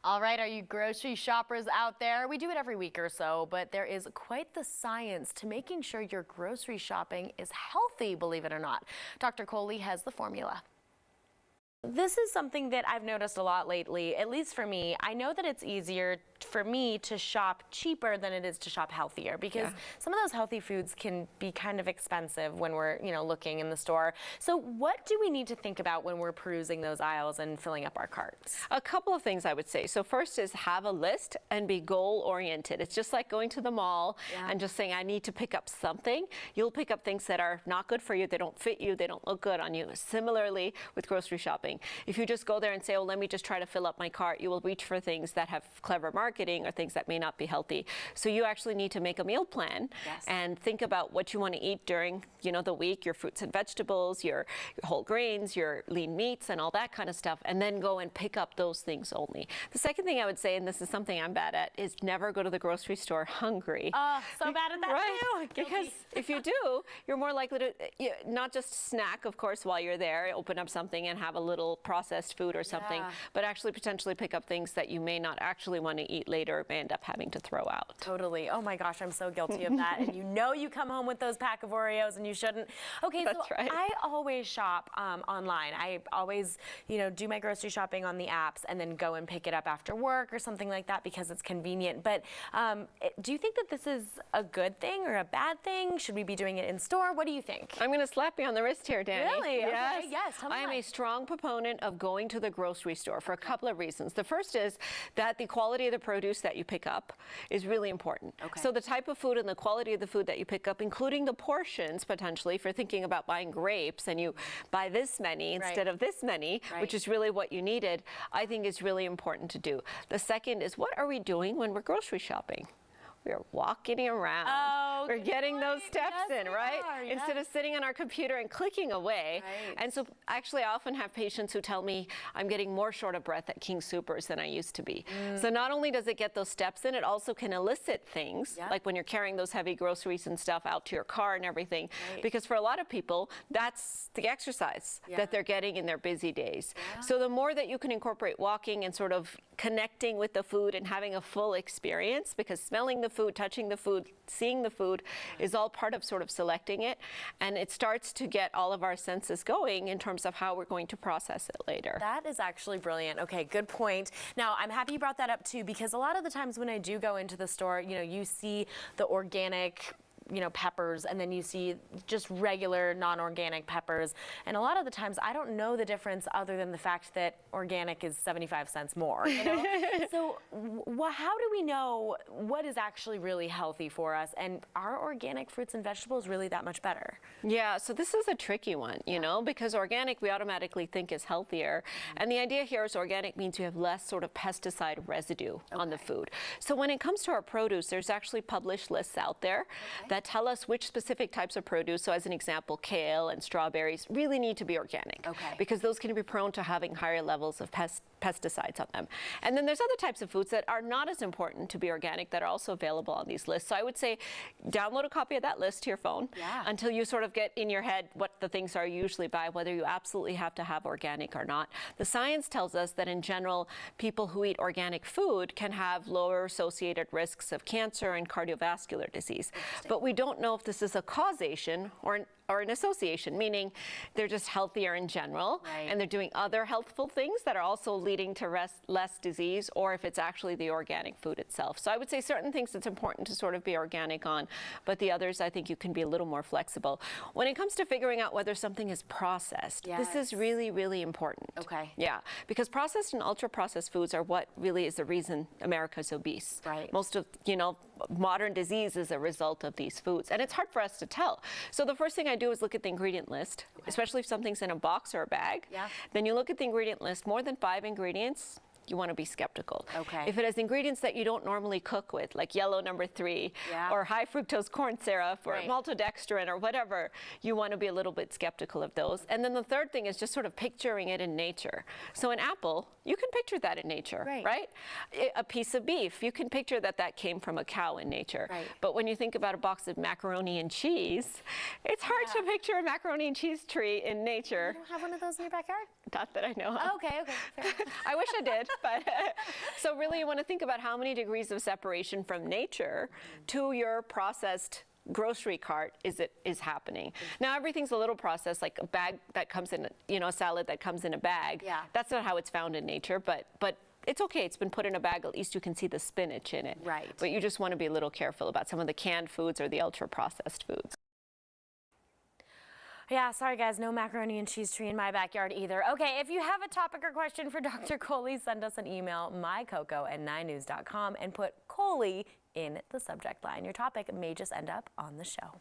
All right, are you grocery shoppers out there? We do it every week or so, but there is quite the science to making sure your grocery shopping is healthy, believe it or not. Dr. Kohli has the formula. This is something that I've noticed a lot lately, at least for me. I know that it's easier for me to shop cheaper than it is to shop healthier because some of those healthy foods can be kind of expensive when we're, looking in the store. So what do we need to think about when we're perusing those aisles and filling up our carts? A couple of things I would say. So first is have a list and be goal oriented. It's just like going to the mall and just saying, I need to pick up something. You'll pick up things that are not good for you. They don't fit you. They don't look good on you. Similarly with grocery shopping. If you just go there and say, oh, let me just try to fill up my cart, you will reach for things that have clever marketing or things that may not be healthy. So you actually need to make a meal plan and think about what you want to eat during, the week, your fruits and vegetables, your whole grains, your lean meats and all that kind of stuff, and then go and pick up those things only. The second thing I would say, and this is something I'm bad at, is never go to the grocery store hungry. Oh, so bad at that too. Because if you do, you're more likely to not just snack, of course, while you're there, open up something and have a little processed food or something, but actually potentially pick up things that you may not actually want to eat later or may end up having to throw out. Totally. Oh my gosh, I'm so guilty of that. And you come home with those pack of Oreos and you shouldn't. Okay, That's right. I always shop online. I always, do my grocery shopping on the apps and then go and pick it up after work or something like that because it's convenient. But do you think that this is a good thing or a bad thing? Should we be doing it in store? What do you think? I'm going to slap you on the wrist here, Danny. Really? Yes. Okay, yes. Tell me I am a strong proponent of going to the grocery store for a couple of reasons. The first is that the quality of the produce that you pick up is really important. Okay. So the type of food and the quality of the food that you pick up, including the portions potentially, if you're thinking about buying grapes and you buy this many instead of this many, which is really what you needed, I think is really important to do. The second is, what are we doing when we're grocery shopping? We're walking around. Oh, we're getting those steps in, right? Yes. Instead of sitting on our computer and clicking away. And so actually I often have patients who tell me I'm getting more short of breath at King Soopers than I used to be. So not only does it get those steps in, it also can elicit things, like when you're carrying those heavy groceries and stuff out to your car and everything. Because for a lot of people, that's the exercise that they're getting in their busy days. So the more that you can incorporate walking and sort of connecting with the food and having a full experience, because smelling the food, touching the food, seeing the food is all part of sort of selecting it, and it starts to get all of our senses going in terms of how we're going to process it later. That is actually brilliant. Okay, good point. Now, I'm happy you brought that up too, because a lot of the times when I do go into the store, you see the organic peppers, and then you see just regular non-organic peppers. And a lot of the times I don't know the difference other than the fact that organic is 75 cents more. So how do we know what is actually really healthy for us? And are organic fruits and vegetables really that much better? Yeah, so this is a tricky one, because organic we automatically think is healthier. And the idea here is organic means you have less sort of pesticide residue on the food. So when it comes to our produce, there's actually published lists out there that tell us which specific types of produce, so as an example, kale and strawberries, really need to be organic. Because those can be prone to having higher levels of pesticides on them. And then there's other types of foods that are not as important to be organic that are also available on these lists. So I would say download a copy of that list to your phone until you sort of get in your head what the things are you usually buy, whether you absolutely have to have organic or not. The science tells us that in general, people who eat organic food can have lower associated risks of cancer and cardiovascular disease. But we don't know if this is a causation or an association, meaning they're just healthier in general and they're doing other healthful things that are also leading to less disease, or if it's actually the organic food itself. So I would say certain things it's important to sort of be organic on, but the others I think you can be a little more flexible. When it comes to figuring out whether something is processed, this is really, really important. Yeah, because processed and ultra-processed foods are what really is the reason America's obese. Most of, modern disease is a result of these foods, and it's hard for us to tell. So the first thing I do is look at the ingredient list, especially if something's in a box or a bag. Then you look at the ingredient list, more than 5 ingredients, you want to be skeptical. If it has ingredients that you don't normally cook with, like yellow number 3, or high fructose corn syrup, or maltodextrin, or whatever, you want to be a little bit skeptical of those. And then the third thing is just sort of picturing it in nature. So an apple, you can picture that in nature, right? A piece of beef, you can picture that that came from a cow in nature. But when you think about a box of macaroni and cheese, it's hard to picture a macaroni and cheese tree in nature. You don't have one of those in your backyard? Not that I know of. Okay, fair enough. I wish I did, but so really you want to think about how many degrees of separation from nature to your processed grocery cart is happening. Now everything's a little processed, like a bag that comes in, a salad that comes in a bag. Yeah. That's not how it's found in nature, but it's okay. It's been put in a bag. At least you can see the spinach in it. Right. But you just want to be a little careful about some of the canned foods or the ultra-processed foods. Yeah, sorry guys, no macaroni and cheese tree in my backyard either. Okay, if you have a topic or question for Dr. Kohli, send us an email, mycoco@9news.com, and put Kohli in the subject line. Your topic may just end up on the show.